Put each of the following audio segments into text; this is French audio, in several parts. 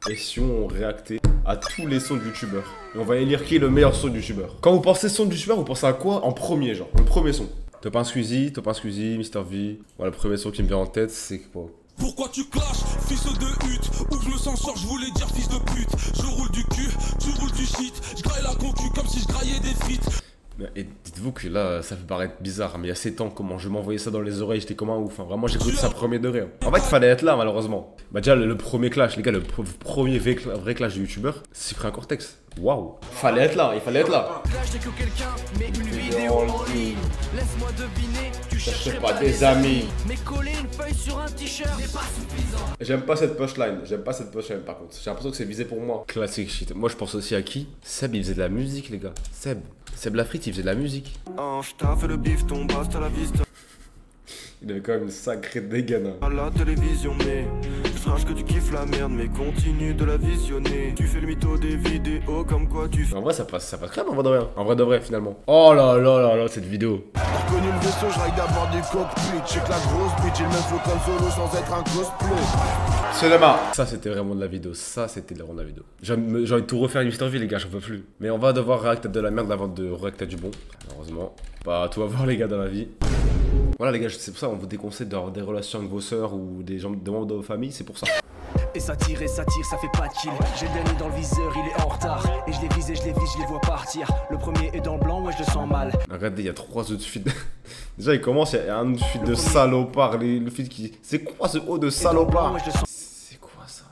Et si on réactait à tous les sons de youtubeurs? Et on va élire qui est le meilleur son de youtubeur. Quand vous pensez son de youtubeur, vous pensez à quoi en premier, genre? Le premier son. Top 1 Squeezie, Mr V. Voilà, le premier son qui me vient en tête, c'est quoi? Pourquoi tu clashes, fils de hutte? Ouvre le sensor, je voulais dire fils de pute. Je roule du cul, tu roules du shit. Je graille la concu comme si je graillais des frites. Et dites-vous que là, ça peut paraître bizarre, mais il y a 7 ans, comment je m'envoyais ça dans les oreilles, j'étais comme un ouf. Hein. Vraiment, j'écoute ça premier degré. En fait, il fallait être là, malheureusement. Bah, déjà, le premier clash, les gars, le premier vrai clash de youtubeur, c'est Cyprien Cortex. Waouh! Fallait être là, il fallait être là. Là, j'ai que quelqu'un, mais une vidéo en ligne. Laisse-moi deviner, tu cherches pas des amis. Mais coller une feuille sur un t-shirt n'est pas suffisant. J'aime pas cette punchline, par contre. J'ai l'impression que c'est visé pour moi. Classique shit. Moi, je pense aussi à qui? Seb, il faisait de la musique, les gars. Seb Lafrite, il faisait de la musique. Oh, je t'ai fait le bif, ton boss, t'as la vista. Il avait quand même une sacrée dégaine. À la télévision, mais je sache que tu kiffes la merde, mais continue de la visionner. Tu fais le mytho des vidéos, comme quoi tu fais. En vrai, ça passe crème, en vrai de vrai. En vrai de vrai, finalement. Oh là là là là, cette vidéo. T'as reconnu le vaisseau, je règle d'abord du cockpit. Check la grosse bitch, il me faut comme solo sans être un cosplay. Cinéma. Ça, c'était vraiment de la vidéo. J'ai envie de tout refaire une Mr V, les gars, j'en peux plus. Mais on va devoir réacter de la merde avant de réacter du bon. Malheureusement. Pas tout avoir, les gars, dans la vie. Voilà, les gars, c'est pour ça on vous déconseille d'avoir des relations avec vos sœurs ou des membres de vos familles, c'est pour ça. Et ça tire, ça fait pas de kill. J'ai le dernier dans le viseur, il est en retard. Et je les vise, je les vois partir. Le premier est dans le blanc, ouais, je le sens mal. Regardez, il y a 3 autres feeds. Déjà, il commence, il y a un autre feed de salopard. Le feed qui. C'est quoi ce haut de salopard? C'est quoi ça?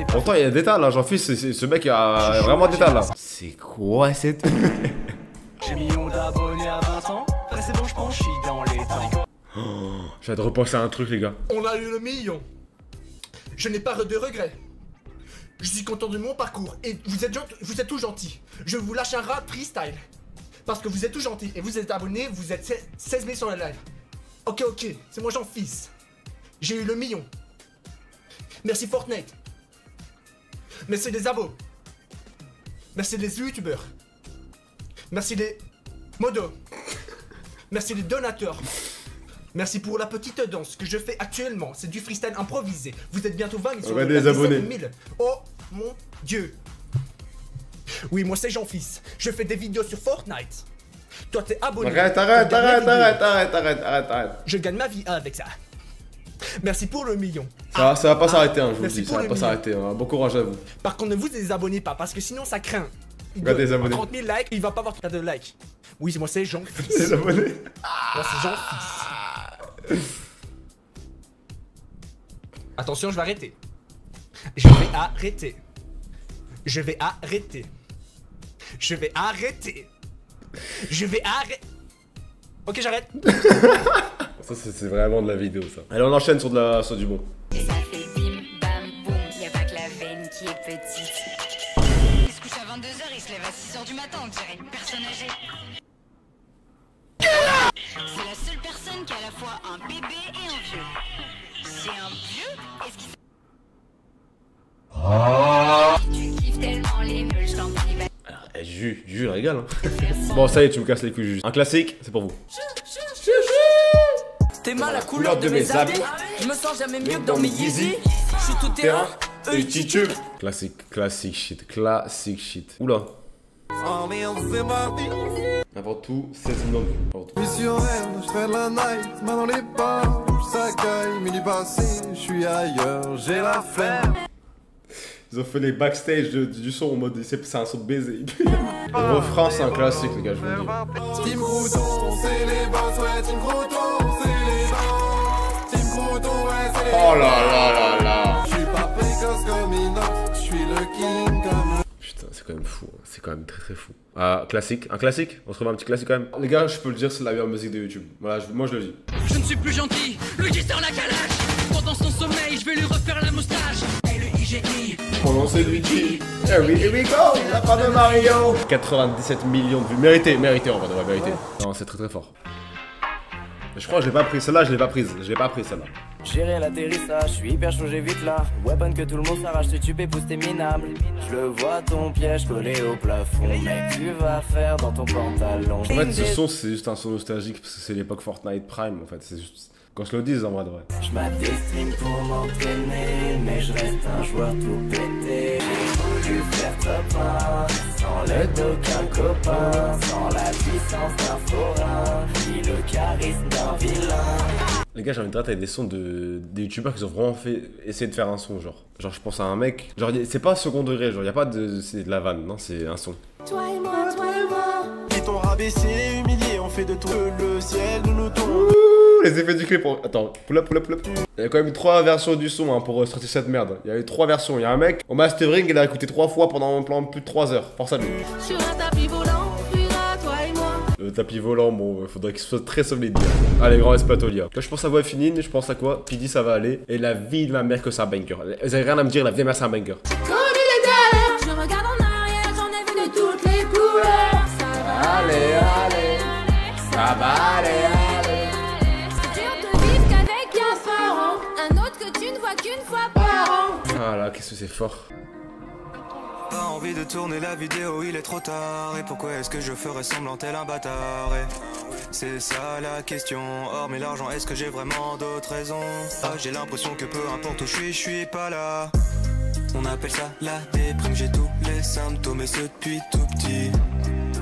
Pourtant, il y a des tas là, j'en fiche, ce mec a vraiment des tas là. C'est quoi cette. J'ai millions d'abonnés à 20 ans. Après, c'est bon, je pense, je suis dans les temps. Oh, j'ai de repenser à un truc, les gars. On a eu le million. Je n'ai pas de regrets. Je suis content de mon parcours. Et vous êtes tous gentils. Je vous lâche un rap freestyle. Parce que vous êtes tous gentils. Et vous êtes abonnés, vous êtes 16 000 sur le live. Ok, c'est moi Jean-Fils. J'ai eu le million. Merci Fortnite. Merci les abos. Merci les youtubeurs. Merci les modos. Merci les donateurs. Merci pour la petite danse que je fais actuellement. C'est du freestyle improvisé. Vous êtes bientôt 20 000 sur les abonnés. 000. Oh mon dieu. Oui, moi c'est Jean-Fils. Je fais des vidéos sur Fortnite. Toi t'es abonné. Arrête. Je gagne ma vie avec ça. Merci pour le million. Ça va pas s'arrêter, hein, je vous Merci dis. Ça pour va le pas million. s'arrêter. Hein. Bon courage à vous. Par contre, ne vous désabonnez pas parce que sinon ça craint. Regardez les abonnés. 30 000 likes, il va pas avoir de likes. Oui, moi c'est Jean-Fils. Les abonnés. Moi c'est Jean-Fils. Attention, je vais arrêter. Je vais arrêter. Je vais arrêter. Je vais arrêter. Je vais arrêter. Ok, j'arrête. Ça, c'est vraiment de la vidéo, ça. Allez, on enchaîne sur du bon. Et ça fait bim, bam, boum, y'a pas que la veine qui est petite. Il se couche à 22h, il se lève à 6h du matin, on dirait une personne âgée. C'est la seule personne qui a à la fois un bébé et un vieux. C'est un vieux? Est-ce qu'il... Tu kiffes tellement les meules, je t'en prie, Juju, régale. Hein. Bon, ça y est, tu me casses les couilles, Juju. Un classique, c'est pour vous. T'es mal la couleur de mes habits. Je me sens jamais mieux que dans mes Yeezy. Je suis tout terrain, eux ils titubent. Classique shit. Oula. Avant tout, 16 millions de vues. Avant tout. Mission je fais de la night, main dans les bars, ça caille, midi passé, je suis ailleurs, j'ai la flemme. Ils ont fait les backstage du son en mode c'est un son de baiser. Le refrain, c'est un classique, les gars, je vous le dis. Team Crouton, c'est les boss, ouais, Team Crouton, c'est les boss. Team Crouton, ouais, c'est les boss. Oh là là. Je suis pas précoce comme Inox, je suis le king comme le... Putain, c'est quand même fou, hein. C'est quand même très fou. Ah, classique, un classique. On se trouve un petit classique quand même. Les gars, je peux le dire, c'est la meilleure musique de YouTube. Voilà, moi je le dis. Je ne suis plus gentil, Luigi sort la calache. Pendant son sommeil, je vais lui refaire la moustache. Et le IGI. Mon nom c'est Luigi. Here we go, la fin de Mario. 97 millions de vues. Mérité en vrai, de vérité. Non, c'est très fort. Je crois que je l'ai pas pris, celle-là je l'ai pas prise. Je l'ai pas prise celle-là. Gérer l'atterrissage, je suis hyper chaud, j'ai vite là. Weapon que tout le monde s'arrache, tu pousse t'es minable. Je le vois ton piège collé au plafond. Mec, tu vas faire dans ton pantalon. En fait, ce son c'est juste un son nostalgique parce que c'est l'époque Fortnite Prime en fait. C'est juste. Quand je le dis en vrai de vrai. Je m'adestime pour m'entraîner, mais je reste un joueur tout pété. copain, sans l'aide d'aucun copain, sans la puissance d'un forain, ni le charisme d'un vilain. Les gars, j'ai envie de rater des sons des youtubeurs qui ont vraiment essayé de faire un son, genre je pense à un mec, genre c'est pas second degré, genre y a pas de, c'est de la vanne, non, c'est un son. Toi et moi, toi et moi. Ils t'ont rabaissé, humilié, on fait de toi le ciel, nous nous tombons. Les effets du clip, attends, pull up. Il y a quand même eu 3 versions du son hein, pour sortir cette merde. Il y a eu 3 versions, il y a un mec, au mastering, il a écouté 3 fois pendant plus de 3 heures, force à lui. Sur un tapis volant, on fuira, toi et moi. Le tapis volant, bon, faudrait qu'il soit très solide. Allez, grand Espatolia. Là, je pense à Voix Féline, je pense à quoi? Pidi, ça va aller. Et la vie de ma mère que c'est un banger. Vous avez rien à me dire, la vie de ma mère, c'est un banger. Je regarde en arrière, j'en ai vu de toutes les couleurs. Ça va Allez, ça va aller. C'est dur de vivre qu'avec un parent, un autre que tu ne vois qu'une fois par an. Ah là, qu'est-ce que c'est fort. Pas envie de tourner la vidéo, il est trop tard. Et pourquoi est-ce que je ferais semblant tel un bâtard? C'est ça la question. Hormis l'argent, est-ce que j'ai vraiment d'autres raisons? Ah, j'ai l'impression que peu importe où je suis pas là. On appelle ça la déprime, j'ai tous les symptômes et ce depuis tout petit.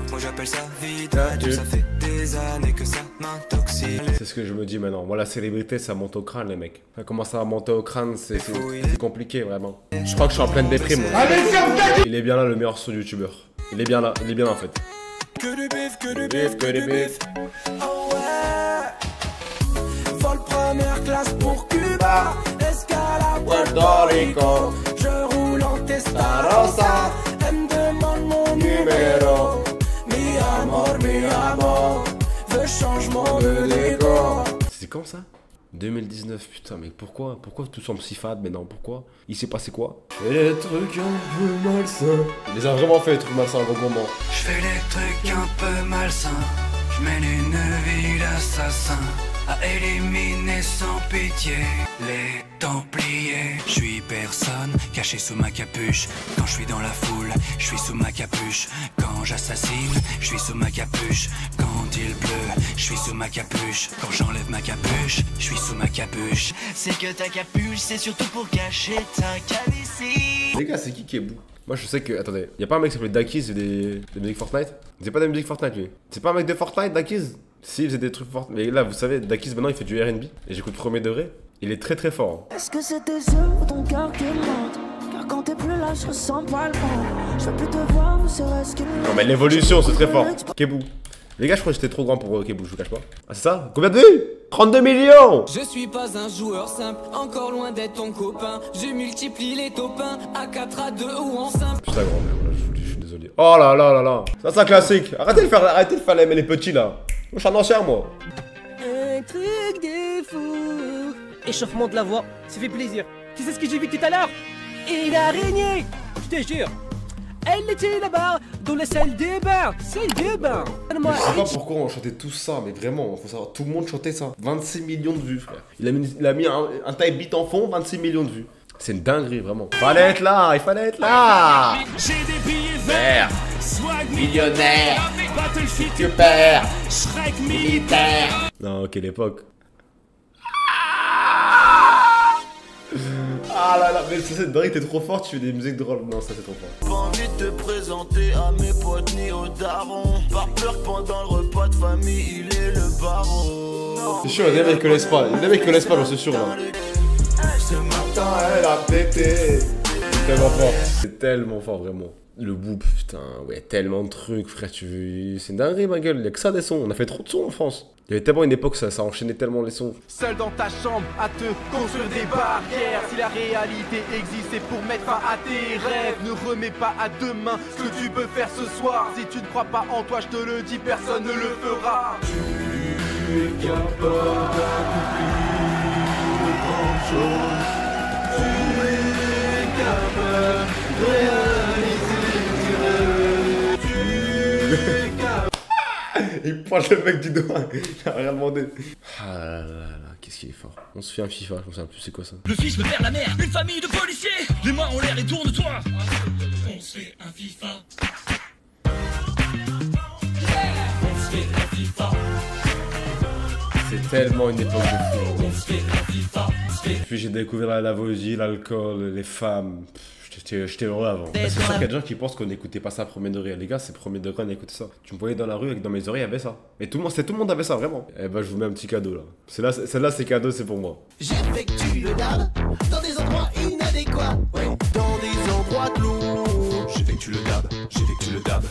Moi j'appelle ça vie d'adulte, ça fait des années que ça m'intoxique. C'est ce que je me dis maintenant. Moi, la célébrité, ça monte au crâne, les mecs. Ça commence à monter au crâne, c'est compliqué, vraiment. Je crois que je suis en pleine déprime. Il est bien là, le meilleur son youtubeur. Il est bien là en fait. Que du bif, que du Bif, que des bifs. Oh ouais. Vol première classe pour Cuba. Escale à Puerto Rico. Je roule en Testarossa. Elle me demande mon numéro. Mi amor, veux changement de décor. C'est quand ça? 2019, putain, mais pourquoi tout semble si fade maintenant? Pourquoi? Il s'est passé quoi? Je fais des trucs un peu malsains. Il les a vraiment fait les trucs malsains à un moment. Je fais des trucs un peu malsains. Je mène une vie d'assassin à éliminer sans pitié les Templiers. Je suis personne caché sous ma capuche. Quand je suis dans la foule, je suis sous ma capuche. Quand j'assassine, je suis sous ma capuche. Quand il pleut, je suis sous ma capuche. Quand j'enlève ma capuche, je suis sous ma capuche. C'est que ta capuche, c'est surtout pour cacher ta calvitie. Les gars, c'est qui est bout? Moi je sais que. Attendez, y'a pas un mec qui s'appelait Dakiz, il faisait des musiques Fortnite? Il faisait pas des musiques Fortnite lui. C'est pas un mec de Fortnite, Dakiz? Si, il faisait des trucs Fortnite. Mais là, vous savez, Dakiz maintenant il fait du RB. Et j'écoute premier degré. Il est très très fort. Hein. Est-ce que c'est tes yeux ou ton cœur qui monte? Car quand t'es plus là, je ressens pas le vent. Je veux plus te voir, ne serait-ce qu'une. Non, mais l'évolution, c'est très fort. Kebou. Les gars, je crois que j'étais trop grand pour Kebou, je vous cache pas. Ah, c'est ça? Combien de vues? 32 millions! Je suis pas un joueur simple, encore loin d'être ton copain. Je multiplie les topins à 4, à 2 ou en simple. Putain, grand-mère, voilà, je suis désolé. Oh là là là là. Ça, c'est un classique. Arrêtez de faire les petits là. Moi, je suis un ancien, moi. Un truc de fou. Échauffement de la voix, ça fait plaisir. Tu sais ce que j'ai vu tout à l'heure? Une araignée! Je te jure. Elle était là-bas, dans la salle de bain. Salle de bain. Je sais pas pourquoi on chantait tout ça, mais vraiment, faut savoir, tout le monde chantait ça. 26 millions de vues, frère. Il a mis un type beat en fond, 26 millions de vues. C'est une dinguerie, vraiment. Fallait être là, il fallait être là. J'ai des billets verts, swag millionnaire, Battlefield que père, Shrek militaire. Non, quelle époque. Ah là là, mais cette dingue, t'es trop fort, tu fais des musiques drôles. Non, ça c'est trop fort. Pas envie de te présenter à mes potes ni aux darons. Par peur que pendant le repas de famille, il est le baron. C'est sûr, il y a des mecs qui connaissent pas. Il y a des mecs qui connaissent pas, j'en suis sûr là. Ce matin, Elle a pété. C'est tellement fort. C'est tellement fort, vraiment. Le boop, putain, ouais, tellement de trucs, frère, tu veux. C'est une dinguerie, ma gueule. Il y a que ça des sons. On a fait trop de sons en France. Il y avait tellement une époque, ça enchaînait tellement les sons. Seul dans ta chambre à te construire des barrières. Si la réalité existe, c'est pour mettre fin à tes rêves. Ne remets pas à demain ce que tu peux faire ce soir. Si tu ne crois pas en toi, je te le dis, personne ne le fera. Tu es capable d'accomplir de grandes choses. Tu es capable de réaliser tes rêves. Tu es capable. Il pointe le mec du doigt, il a rien demandé. Ah là là là, qu'est-ce qu'il est fort. On se fait un FIFA, je me souviens plus c'est quoi ça. Le fils, le père, la mère, une famille de policiers. Les mains en l'air et tourne-toi. On se fait un FIFA. On se fait un FIFA. C'est tellement une époque de fou. On se fait un FIFA. Puis j'ai découvert la lavogie, l'alcool, les femmes. J'étais heureux avant. C'est sûr qu'il y a des gens qui pensent qu'on n'écoutait pas ça à premier degré. Les gars, c'est premier degré, on écoutait ça. Tu me voyais dans la rue et dans mes oreilles, il y avait ça. Et tout le monde avait ça, vraiment. Et bah, je vous mets un petit cadeau là. Celle-là, c'est cadeau, c'est pour moi. J'effectue le dab dans des endroits inadéquats. Ouais, dans des endroits clos. J'effectue le dab.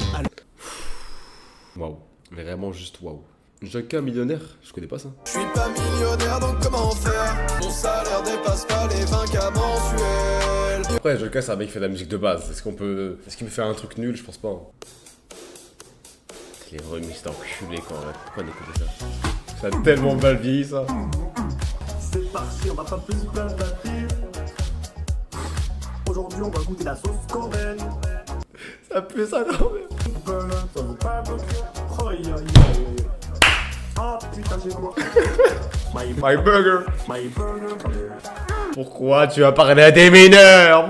Waouh. Mais vraiment juste waouh. Jacques millionnaire, je connais pas ça. Je suis pas millionnaire donc comment faire? Mon salaire dépasse pas les 20K mensuels. Après, Jacques c'est un mec qui fait de la musique de base. Est-ce qu'il me fait un truc nul? Je pense pas. Les remixes d'enculés quand pourquoi on écoutait ça? Ça a tellement mal vieilli ça. C'est parti, on va pas plus se plaindre. Aujourd'hui on va goûter la sauce coréenne. Ça pue ça quand même. Ah putain j'ai quoi? My burger. Pourquoi tu as parlé à des mineurs?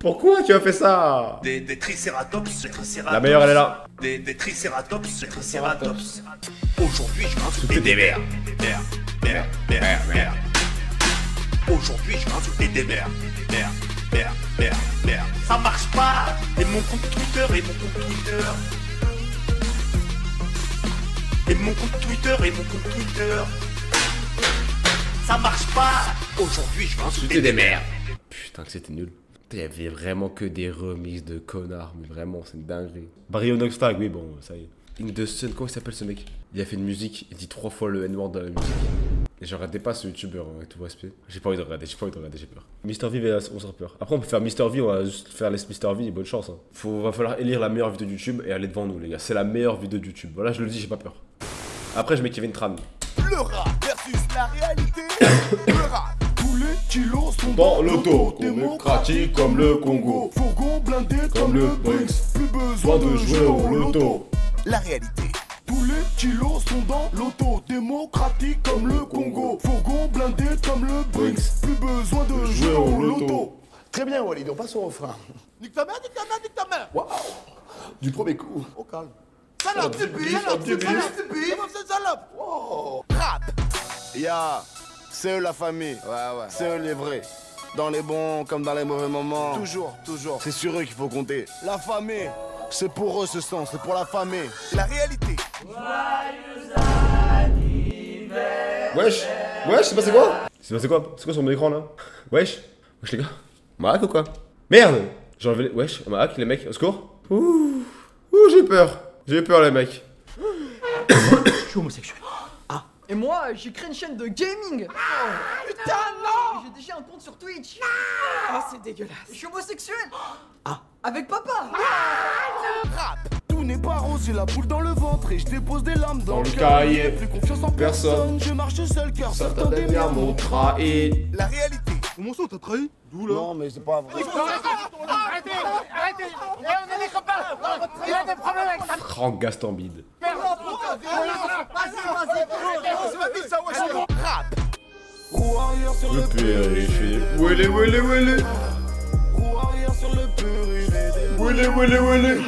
Pourquoi tu as fait ça? Des tricératops. La meilleure elle est là. Des tricératops. Aujourd'hui je vais insulter des mères. Aujourd'hui je vais insulter des mères. Ça marche pas. Et mon compte Twitter. Ça marche pas. Aujourd'hui je vais insulter des mères. Putain que c'était nul. Il y avait vraiment que des remixes de connards, mais vraiment c'est une dinguerie. Barry Onoxtag, oui bon, ça y est. Ink the Sun, comment il s'appelle ce mec? Il a fait une musique, il dit 3 fois le N-word dans la musique. Et je regardais pas ce youtubeur avec tout respect. J'ai pas envie de regarder, j'ai peur. Mr V, on sera peur. Après on peut faire Mr V, on va juste faire les Mr V, bonne chance. Hein. Va falloir élire la meilleure vidéo de YouTube et aller devant nous les gars. C'est la meilleure vidéo de YouTube. Voilà, je le dis, j'ai pas peur. Après je mets Kevin Tran. Le rap versus la réalité. Le rap. Tous les kilos sont dans l'auto. Démocratique comme le Congo. Fourgon blindé comme le Brinks. Plus besoin de jouer au loto. La réalité. Tous les kilos sont dans l'auto. Démocratique comme le Congo. Fourgon blindé comme le Brinks. Plus besoin de jouer au loto. Très bien Walid, on passe au refrain. Nique ta mère. Waouh. Du premier coup. Au calme. Salope, c'est salope. Oh. Rap. Ya, c'est eux la famille. Ouais. C'est eux les vrais. Dans les bons comme dans les mauvais moments. Toujours. C'est sur eux qu'il faut compter. La famille, c'est pour eux ce son, c'est pour la famille. La réalité. Wesh, c'est passé quoi? C'est quoi sur mon écran là? Wesh les gars. Mac ou quoi? Merde. J'ai enlevé les... Wesh, Mac les mecs, au secours. Ouh, j'ai peur les mecs. Je suis homosexuel. Ah. Et moi, j'ai créé une chaîne de gaming. Putain, non. J'ai déjà un compte sur Twitch. Ah, c'est dégueulasse. Je suis homosexuel. Ah. Avec papa. Rap. Tout n'est pas rose, j'ai la boule dans le ventre et je dépose des larmes dans le cahier. Plus confiance en personne, je marche seul car certains des miens m'ont trahi. La réalité. Comment ça, t'as trahi? D'où là? Non, mais c'est pas vrai. Arrêtez. On est des copains. Il a des problèmes avec ça. Franck Gastambide. Rap. Roue arrière sur le périphérie. Wele. Roue arrière sur le périphérie. Wele.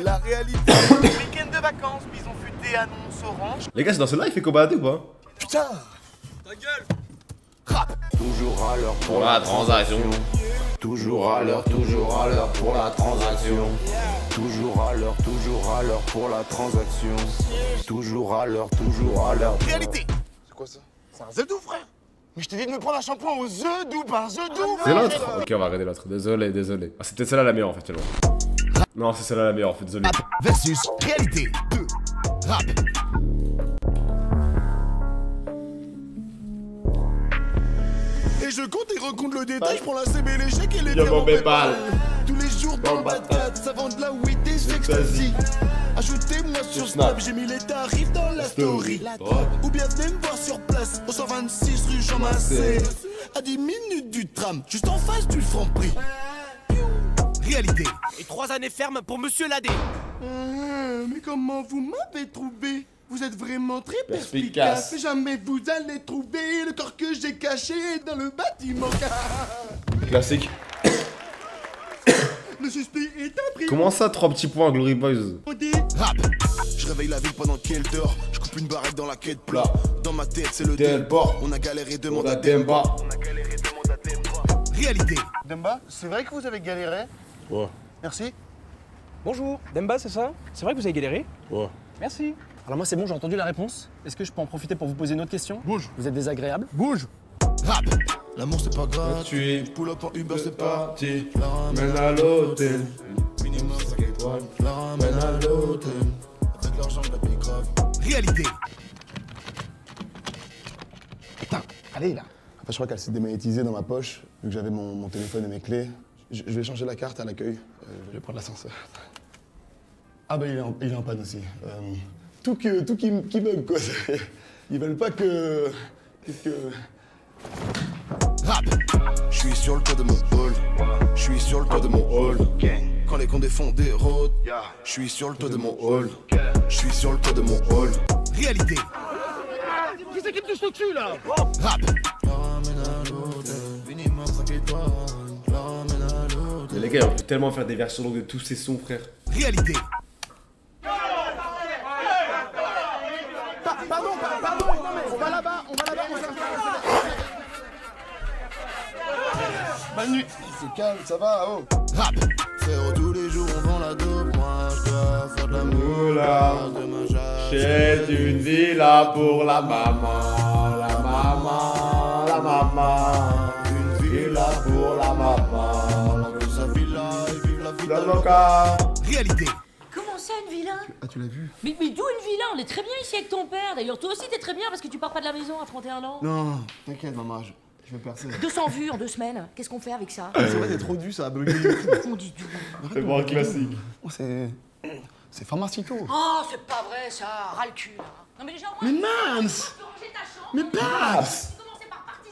La réalité. Week-end de vacances, bison futé, annonce orange. Les gars, c'est dans ce live, il faut balader ou pas? Putain. Ta gueule. Rap. Toujours à l'heure pour la transaction. Toujours à l'heure pour la transaction. Toujours à l'heure pour la transaction. Toujours à l'heure. Réalité. C'est quoi ça? C'est un zedou, frère. Mais je t'ai dit de me prendre un shampoing au zedou, pas un zedou. C'est l'autre? Ok, on va regarder l'autre. Désolé. Ah, c'était celle-là la meilleure en fait, tellement. Non, c'est celle-là la meilleure en fait, désolé. Rap versus réalité. 2. Rap. Et je compte et recompte le détail, je prends la CB, l'échec et les diamants PayPal. Tous les jours dans le batat, ça vend de la weed et j'extasie. Ajoutez-moi sur Snap, j'ai mis les tarifs dans la story. Ou bien venez me voir sur place, au 126 rue Jean Massé. À 10 minutes du tram, juste en face du Franprix. Réalité. Et 3 années ferme pour Monsieur Ladé. Mais comment vous m'avez trouvé? Vous êtes vraiment très perspicace. Jamais vous allez trouver le corps que j'ai caché dans le bâtiment. Classique. Le suspect est un prix. Comment ça, 3 petits points, Glory Boys? Rap. Je réveille la ville pendant qu'elle dort. Je coupe une barrette dans la quête plat. Dans ma tête, c'est le Delbord. On a galéré, demande à Demba. Réalité. Demba, c'est vrai que vous avez galéré? Ouais. Merci. Bonjour, Demba, c'est ça? C'est vrai que vous avez galéré? Ouais. Merci. Alors moi c'est bon, j'ai entendu la réponse. Est-ce que je peux en profiter pour vous poser une autre question? Bouge. Vous êtes désagréable? Bouge. Rap. L'amour c'est pas grave. Tu es pull up en Uber c'est parti. la ramène à l'hôtel. Minimum 5 étoiles. La ramène à l'hôtel. Avec l'argent de la pique grave. Réalité. Putain, allez là. Enfin, je crois qu'elle s'est démonétisée dans ma poche, vu que j'avais mon téléphone et mes clés. Je vais changer la carte à l'accueil. Je vais prendre l'ascenseur. Ah bah il est en panne aussi. Tout qui bug quoi. Ils veulent pas que... Rap. Je suis sur le toit de mon hall. Je suis sur le toit de mon hall. Quand les condés font des routes. Je suis sur le toit de mon hall. Je suis sur le toit de mon hall. Réalité. Qui c'est qui me touche au cul là? Rap. Mais les gars, on peut tellement faire des versions longues de tous ces sons, frère. Réalité. Pardon, non mais on va là-bas, Manu, c'est calme, ça va, oh. Rap. Frérot, tous les jours on vend la dope. Moi je dois faire de la moula. Demain J'ai une villa pour la maman, la maman, la maman. Une villa pour la maman. La sa villa et vive la villa loca. Réalité. Comment ça, une villa? Ah, tu l'as vu? Mais d'où une villa? On est très bien ici avec ton père. D'ailleurs, toi aussi, t'es très bien parce que tu pars pas de la maison à 31 ans. Non, t'inquiète maman, je vais percer. 200 vues en 2 semaines. Qu'est-ce qu'on fait avec ça? C'est vrai, t'es trop dû, ça a bugué. On dit tout. C'est bon, un classique. Oh, c'est Pharmacito. Oh, c'est pas vrai ça. Ras le cul. Là. Non mais déjà, Mais Mams! Mais Babs!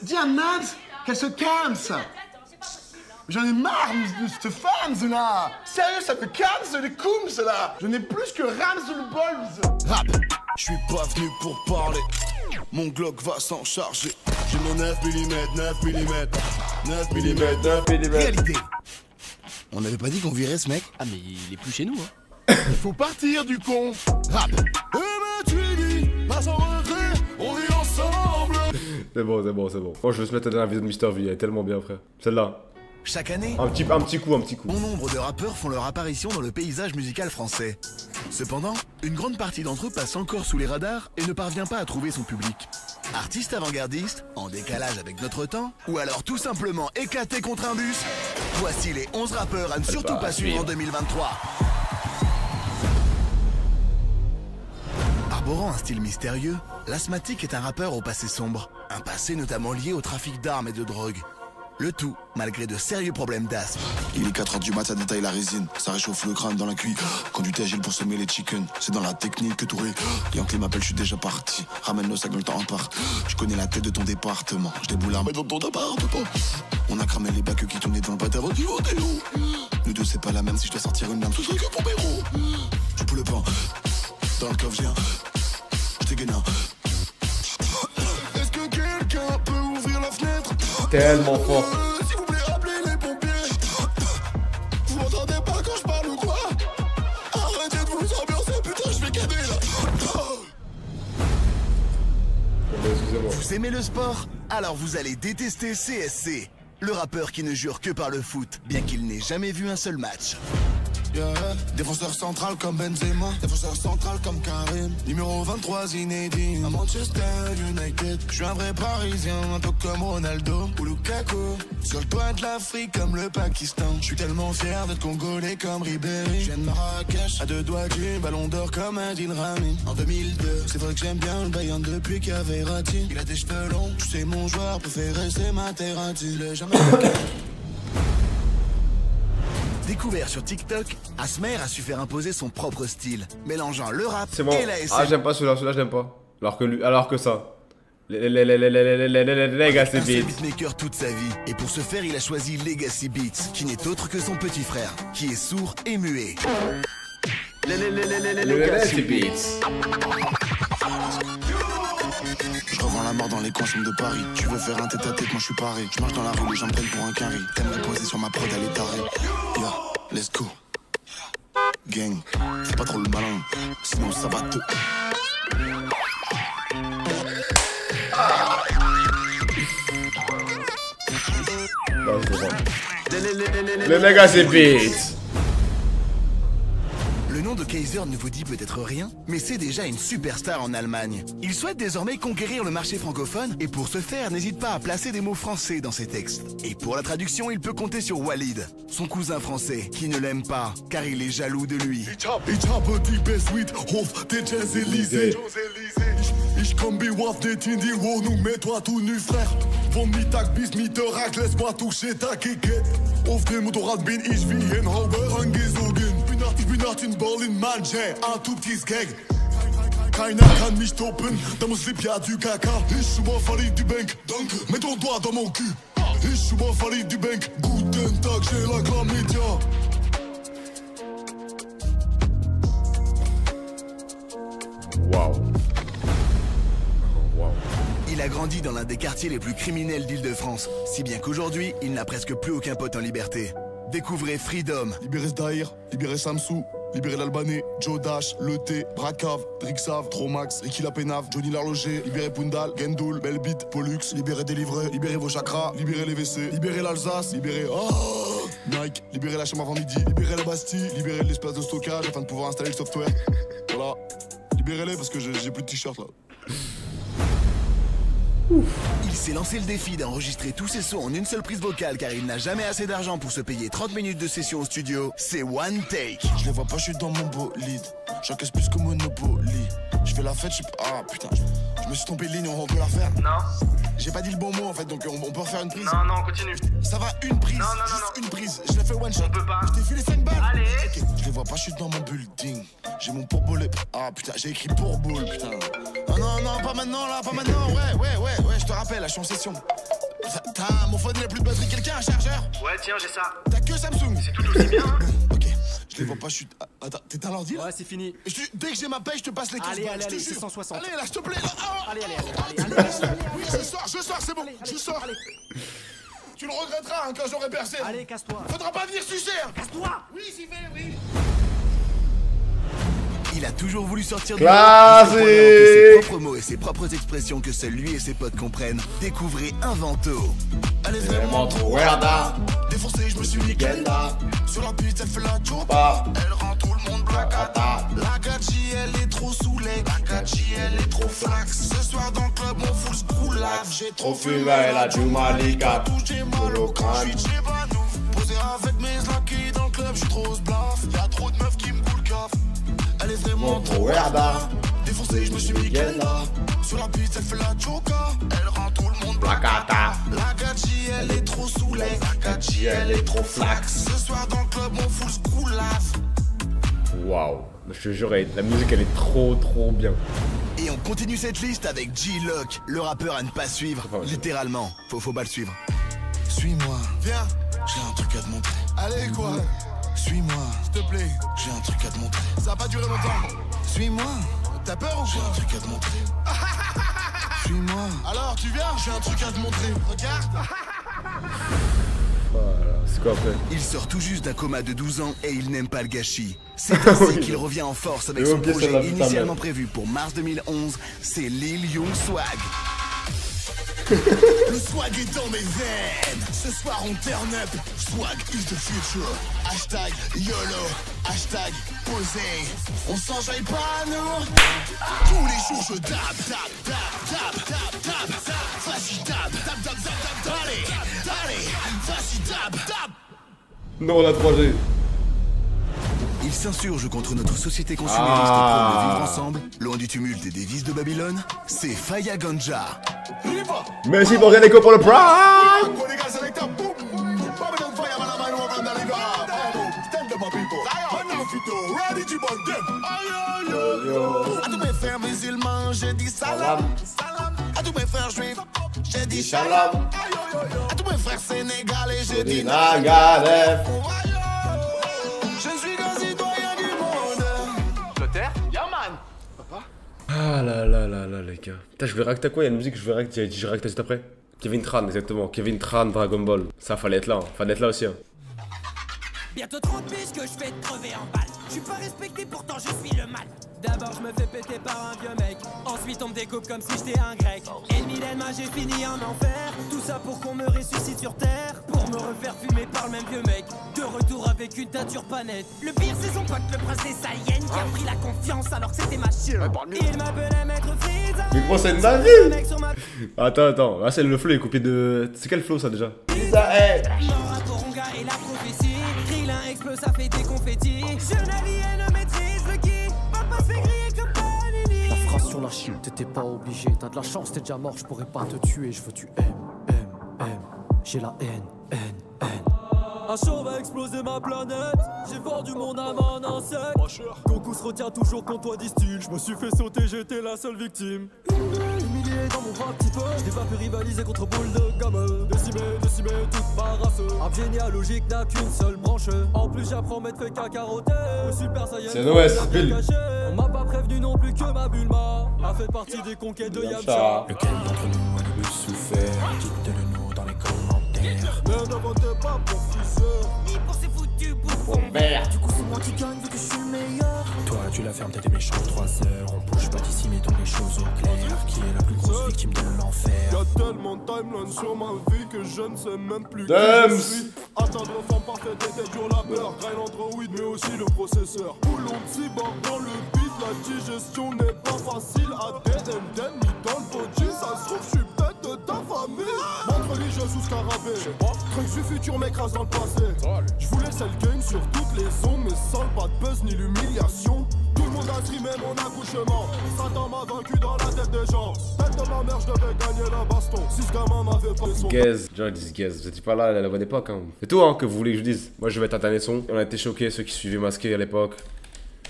Dis à Mams qu'elle se calme, ça! J'en ai marre de cette femme, là! Sérieux, ça me calme, les coums, là! Je n'ai plus que Rams le Balls! Rap. Je suis pas venu pour parler. Mon Glock va s'en charger. J'ai mon 9 mm, 9 mm. 9 mm, 9 mm. Réalité. On n'avait pas dit qu'on virait ce mec? Ah mais il est plus chez nous, hein. Faut partir du con. Rap. Tu dis, pas sans regret, on vit ensemble. C'est bon. Oh, je vais se mettre à la vidéo de Mr V, elle est tellement bien, frère. Celle-là. Chaque année, un petit coup. bon nombre de rappeurs font leur apparition dans le paysage musical français. Cependant, une grande partie d'entre eux passe encore sous les radars et ne parvient pas à trouver son public. Artistes avant-gardistes, en décalage avec notre temps, ou alors tout simplement éclatés contre un bus, voici les 11 rappeurs à ne surtout pas suivre en 2023. Arborant un style mystérieux, l'Asthmatique est un rappeur au passé sombre, un passé notamment lié au trafic d'armes et de drogue. Le tout, malgré de sérieux problèmes d'asthme. Il est 4h du mat, ça détaille la résine. Ça réchauffe le crâne dans la cuisse. Conduite agile pour semer les chickens. C'est dans la technique que tout est. Yankee m'appelle, je suis déjà parti. Ramène le sac, le temps en part. Je connais la tête de ton département. Je déboule l'armée dans ton appartement. On a cramé les bacs qui tournaient dans le bateau avant du Odéo. Nous deux, c'est pas la même. Si je dois sortir une lame, ce serait que pour Béro. Tu peux le pain. Dans le coffre, j'ai un. Je t'ai gagné. Est-ce que quelqu'un peut ouvrir la fenêtre? Tellement fort. S'il vous plaît, appelez les pompiers. Vous m'entendez pas quand je parle ou quoi? Arrêtez de vous ambiancer, putain, je vais cader là. Excusez-moi. Vous aimez le sport? Alors vous allez détester CSC, le rappeur qui ne jure que par le foot, bien qu'il n'ait jamais vu un seul match. Yeah. Défenseur central comme Benzema, défenseur central comme Karim, numéro 23 inédit à Manchester United. Je suis un vrai parisien, un peu comme Ronaldo ou Lukaku. Sur le toit de l'Afrique comme le Pakistan. Je suis tellement fier d'être congolais comme Ribéry. Je viens de Marrakech, à 2 doigts du ballon d'or comme Adil Rami. En 2002, c'est vrai que j'aime bien le Bayern depuis qu'il y avait Verratti. Il a des cheveux longs, tu sais mon joueur préféré c'est Materazzi. Le jamais. Découvert sur TikTok, Asmer a su faire imposer son propre style, mélangeant le rap bon. et la SM. Ah, j'aime pas celui-là, j'aime pas. Alors que ça. Legacy Beats. Beatmaker toute sa vie, et pour ce faire, il a choisi Legacy Beats, qui n'est autre que son petit frère, qui est sourd et muet. Legacy Beats. Je revends la mort dans les coins sombres de Paris. Tu veux faire un tête-à-tête, moi je suis paré. Je marche dans la rue, les gens me prennent pour un carré. T'aimerais poser sur ma prod, elle est tarée. Yeah, let's go. Gang, fais pas trop le malin, sinon ça va te... Non, c'est bon. Le mec a ses beats. Le nom de Kaiser ne vous dit peut-être rien, mais c'est déjà une superstar en Allemagne. Il souhaite désormais conquérir le marché francophone et pour ce faire, n'hésite pas à placer des mots français dans ses textes. Et pour la traduction, il peut compter sur Walid, son cousin français, qui ne l'aime pas, car il est jaloux de lui. Ich habe die Bestsuite auf der Champs-Élysées. Ich komm bewaffnet in die Wohnung, mets-toi tout nu, frère. Von Mittag bis Mittag, laisse-moi toucher ta Keke. Auf dem Motorrad bin ich wie ein Hauber angesogen. Ich bin nach den Berlin, Mann, ein tout petits Gag. Keiner kann mich toppen, da muss Lipja du Kaka. Ich suis mal verliebt, du Bank, danke, mets ton doigt dans mon cul. Ich suis mal verliebt, du Bank, guten Tag, j'ai la chlamydia. Waouh. Il a grandi dans l'un des quartiers les plus criminels d'Île-de-France, si bien qu'aujourd'hui, il n'a presque plus aucun pote en liberté. Découvrez Freedom. Libérez Zdaïr, libérez Samsou, libérez l'Albanais, Joe Dash, Le T, Brakav, Drixav, Tromax, Ricky Lapenav, Johnny L'Arloger, libérez Pundal, Gendoul, Belbit, Pollux, libérez Délivré, libérez vos chakras, libérez les WC, libérez l'Alsace, libérez Nike, libérez la chambre avant midi, libérez la Bastille, libérez l'espace de stockage afin de pouvoir installer le software. Voilà, libérez-les parce que j'ai plus de t-shirt là. Il s'est lancé le défi d'enregistrer tous ses sons en une seule prise vocale car il n'a jamais assez d'argent pour se payer 30 minutes de session au studio. C'est One Take. Je les vois pas, je suis dans mon bolide. J'encaisse plus que Monopoly. Je fais la fête, je sais pas. Ah putain, je me suis trompé de ligne, on peut la faire? Non. J'ai pas dit le bon mot en fait, donc on peut refaire une prise. Non, non, continue. Ça va, une prise. Non, non, non, juste une prise. Je l'ai fait one shot. On peut pas. Je t'ai filé 5 balles. Allez. Ok, je les vois pas, je suis dans mon building. J'ai mon pourbolet. Ah putain, j'ai écrit pourboule, putain. Ah non, non, pas maintenant là, pas maintenant. Ouais, je te rappelle, là, je suis en session. T'as mon phone, il a plus de batterie. Quelqu'un a un chargeur? Ouais, tiens, j'ai ça. T'as que Samsung? C'est tout aussi bien. Ok, je les vois pas, je suis. Attends, t'es à l'ordi là? Ouais, c'est fini. Dès que j'ai ma paye, je te passe les 15 balles. Allez, c'est 160. Allez, là, s'il te plaît. Allez. Oui, je sors, c'est bon. Je sors. Tu le regretteras hein, quand j'aurai percé. Allez, casse-toi. Faudra pas venir sucer. Casse-toi. Oui, j'y vais, oui. Il a toujours voulu sortir de Classique. ses propres mots et ses propres expressions que seuls lui et ses potes comprennent. Découvrez Invento. Elle est vraiment trop weirda. Défoncé, je me suis nickel là. Sur la piste, elle fait la chopa. Elle rend tout le monde blacata. La gadji, elle est trop saoulée. La gadji, elle est trop flax. Ce soir dans le club, on fout le scroulave. J'ai trop fumé, elle a du malika. J'ai mal au crâne. Je suis chez Banou. Posé avec mes laquis dans le club, je suis trop sblaf. Y'a trop de meufs qui me coulent caf. Elle est vraiment trop weirda. Défoncé, je me suis mis là. Sur la piste, elle fait la choca. Elle rend tout le monde blacata. La gadji, elle est trop saoulée. La gadji, elle est trop flax. Ce soir dans le club, on fout le scroulave. Waouh. Je te jure, la musique elle est trop bien. Et on continue cette liste avec G-Lock, le rappeur à ne pas suivre. Littéralement, faut pas le suivre. Suis-moi. Viens. J'ai un truc à te montrer. Allez, quoi? Suis-moi. S'il te plaît. J'ai un truc à te montrer. Ça va pas durer longtemps. Suis-moi. T'as peur ou quoi? J'ai un truc à te montrer. Suis-moi. Alors, tu viens? J'ai un truc à te montrer. Regarde. Voilà, c'est quoi après? Il sort tout juste d'un coma de 12 ans et il n'aime pas le gâchis. C'est ainsi qu'il revient en force avec son projet initialement prévu pour mars 2011. C'est Lil Young Swag. Le swag est dans mes veines. Ce soir on turn up. Swag is the future. Hashtag YOLO. Hashtag posé. On s'enjaille pas nous. Tous les jours je dab. Vas-y dab. Allez, vas-y dab. Non, la 3G. Il s'insurge contre notre société consumériste et prône le vivre ensemble, loin du tumulte et des vices de Babylone. C'est Faya Ganja. Merci pour Renéco pour le Prime. À tous mes frères musulmans, j'ai dit salam. À tous mes frères juifs, j'ai dit shalom. À tous mes frères sénégalais, j'ai dit Nagadef. Je suis un citoyen du monde. Clotaire? Yaman. Ah là, les gars. Putain, je vais réacter à quoi? Il y a une musique que je vais réacter juste après. Kevin Tran, exactement. Kevin Tran, Dragon Ball. Ça, fallait être là. Hein. Fallait être là aussi. Hein. Bientôt 30 piges que je vais te crever en balle. Je suis pas respecté, pourtant je suis le mal. D'abord je me fais péter par un vieux mec. Ensuite on me découpe comme si j'étais un grec. Et le Milenma j'ai fini en enfer. Tout ça pour qu'on me ressuscite sur terre. Pour me refaire fumer par le même vieux mec. De retour avec une teinture pas nette. Le pire c'est son pote, le prince des Saiyans, qui a pris la confiance alors que c'était ma chien. Il m'appelait Maître Frieza. Mais gros, c'est de ma vie. Attends, là c'est le flow, il est coupé de... C'est quel flow ça déjà? Ça est. Mort à Toronga et la prophétie. Krillin explose, ça fait des confettis. Je n'ai rien ne maîtrise le qui. Papa se fait griller comme Panini. La phrase sur la chine, t'étais pas obligé. T'as de la chance, t'es déjà mort, je pourrais pas te tuer. Je veux tu aimes. J'ai la haine. Un show va exploser ma planète. J'ai vendu mon âme en un sec. Goku se retient toujours quand toi disent-ils. Je me suis fait sauter, j'étais la seule victime. Humilié dans mon bras petit peu. J'ai pas pu rivaliser contre boule de gamme. Décimé toute ma race. Arbre généalogique n'a qu'une seule branche. En plus j'apprends m'être fait cacaroter. Le super saiyan. C'est Noël, Bill. On m'a pas prévenu non plus que ma Bulma a fait partie des conquêtes de Yamcha. Lequel d'entre nous a le plus souffert? Dites-le nous dans les commentaires. Mais ne votez pas pour Freezer, ni pour ces foutus bouffons verts. Du coup c'est moi qui gagne vu que je suis le meilleur. Toi tu la fermes, t'es des méchants 3 heures. On bouge pas d'ici, mettons les choses au clair. Qui est la plus grosse victime de l'enfer? Y'a tellement de timeline sur ma vie que je ne sais même plus qui je suis. Atteindre l'enfant parfait était dur labeur. Grind Android mais aussi le processeur. Boulon de cyborg dans le beat. La digestion n'est pas facile. ADN d'ennemi dans le body. Ça se trouve je suis peut-être de ta famille. Montre religieux sous scarabée. Truc du futur m'écrase dans le passé. Je voulais celle game sur toutes les ondes. Mais sans pas de buzz ni l'humiliation. Tout le monde a streamé mon accouchement. Satan m'a vaincu dans la tête des gens. Tête de ma mère, je devais gagner la baston. Si ce gamin m'avait pas son... Gaze, genre ils disent gaze, vous étiez pas là à la bonne époque hein. C'est tout hein que vous voulez que je dise. Moi je vais être un son. On a été choqués ceux qui suivaient Masqué à l'époque.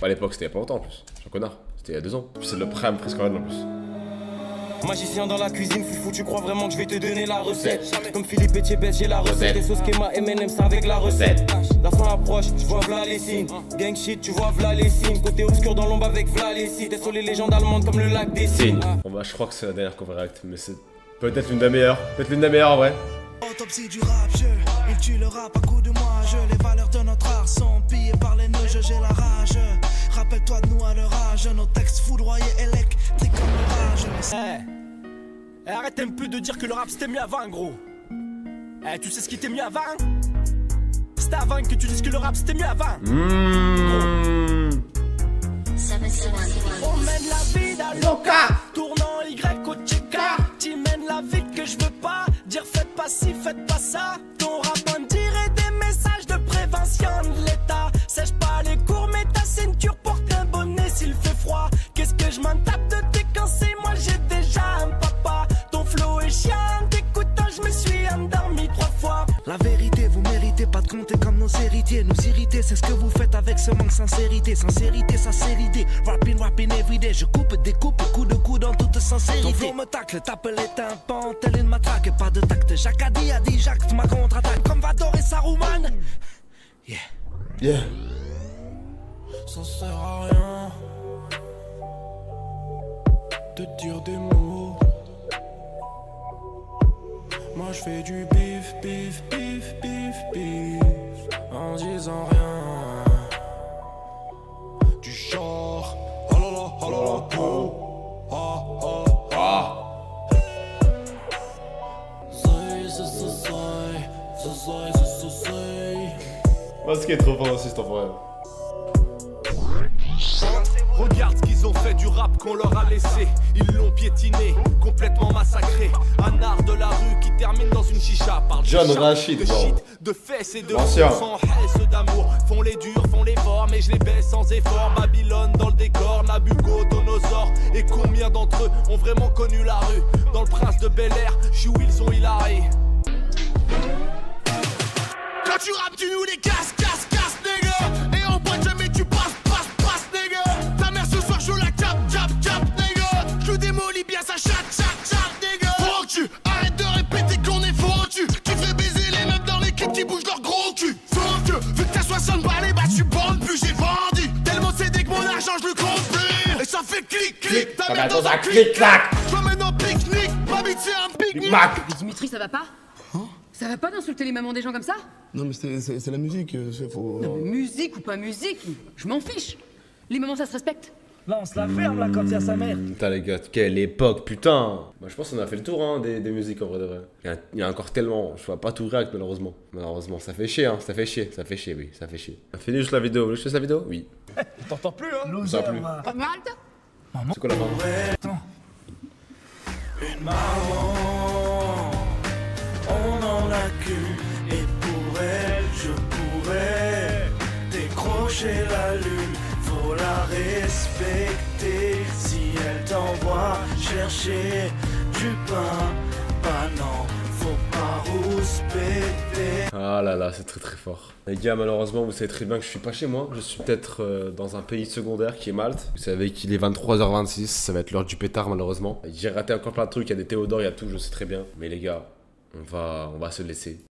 À l'époque c'était il y a pas longtemps en plus. Je suis un connard. C'était il y a 2 ans. Puis c'est le prime presque en plus. Magicien dans la cuisine, foufou, tu crois vraiment que je vais te donner la recette? Comme Philippe Etchebest, j'ai la recette. Et sauce Kema, M&M's avec la recette. La fin approche, je vois v'là les signes. Gang shit, tu vois v'là les signes. Côté obscur dans l'ombre avec v'là les signes. T'es sur les légendes allemandes comme le lac des signes. Bon bah je crois que c'est la dernière cover react, mais c'est peut-être l'une des meilleures. Peut-être l'une des meilleures en vrai. Autopsie du rap, il tue le rap à coup de moi. Les valeurs de notre art sont pillées par les nœuds, j'ai la rage. Rappelle-toi de nous à leur âge, nos textes foudroyés électriques comme l'orage. Arrête un peu de dire que le rap c'était mieux avant, gros. Tu sais ce qui était mieux avant? C'était avant que tu dises que le rap c'était mieux avant. On mène la vie d'Aloca, tournant Y au Tcheka. Tu mènes la vie que je veux pas. Dire faites pas ci, faites pas ça. Ton rap en dirait des messages de prévention de l'État. Sèche pas les cours, mais ta ceinture porte un bonnet s'il fait froid. Qu'est-ce que je m'en tape de tes cancers? Moi j'ai déjà un papa. Ton flow est chiant, t'écoutant je me suis endormi 3 fois. La vérité, vous méritez pas de compter comme nos héritiers. Nous irriter, c'est ce que vous faites avec ce manque de sincérité. Sincérité, ça c'est l'idée. Rapping everyday. Je coupe, découpe, coup de coup dans toute sincérité. Ton flow me tacle, tape les tympans, telle une matraque. Pas de tact, Jacques a dit j'acte ma contre-attaque. Comme Vador et Saruman. Yeah. Ça sert à rien de dire des mots. Moi je fais du bif, bif, bif, bif, bif en disant rien. Du genre oh là là, oh là là, oh, ah, ah, ah. Parce qu'il est trop fort aussi cet enfoiré. Regarde ce qu'ils ont fait du rap qu'on leur a laissé. Ils l'ont piétiné, complètement massacré. Un art de la rue qui termine dans une chicha. Parle John Rachid, de shit, de fesses et de ancien. sans haine d'amour. Font les durs, font les forts, mais je les baisse sans effort. Babylone dans le décor, Nabucodonosor. Et combien d'entre eux ont vraiment connu la rue? Dans le Prince de Bel-Air, je suis Wilson Hillary. Quand tu rappes, tu nous les casses, nigga. Et en boîte, jamais tu passes, nigga. Ta mère ce soir, je la cap, nigga. Je démolis bien sa chat, nigga. Faut que tu arrêtes de répéter qu'on est foutu. Tu fais baiser les meufs dans l'équipe qui bougent leur gros cul. Sauf que, vu que t'as 60 balles, bah tu bandes plus, j'ai vendu. Tellement cédé que mon argent, je le compte plus. Et ça fait clic, ta mère dans un clic-clac. Je m'emmène en pique-nique, ma bite c'est un pique-nique. Mais Dimitri, ça va pas? Ça va pas d'insulter les mamans des gens comme ça? Non mais c'est la musique, faut... Non mais musique ou pas musique, je m'en fiche. Les mamans ça se respecte. Là, on se la ferme, là, quand il y a sa mère. Putain, les gars, quelle époque, putain. Bah, je pense qu'on a fait le tour hein, des musiques en vrai de vrai. Il y a encore tellement. Je vois pas tout réact, malheureusement. Malheureusement, ça fait chier, hein. Ça fait chier, oui, ça fait chier. On a fini juste la vidéo. Vous voulez que je fasse la vidéo? Oui. T'entends plus, hein? Ça plus. C'est quoi la fin? Une maman, on en a qu'une, et pour elle, je pourrais décrocher la lune. Faut la respecter si elle t'envoie chercher du pain. Bah non, faut pas rouspéter. Ah là là, c'est très très fort. Les gars, malheureusement, vous savez très bien que je suis pas chez moi. Je suis peut-être dans un pays secondaire qui est Malte. Vous savez qu'il est 23h26, ça va être l'heure du pétard malheureusement. J'ai raté encore plein de trucs, il y a des Théodore, il y a tout, je sais très bien. Mais les gars, on va se laisser.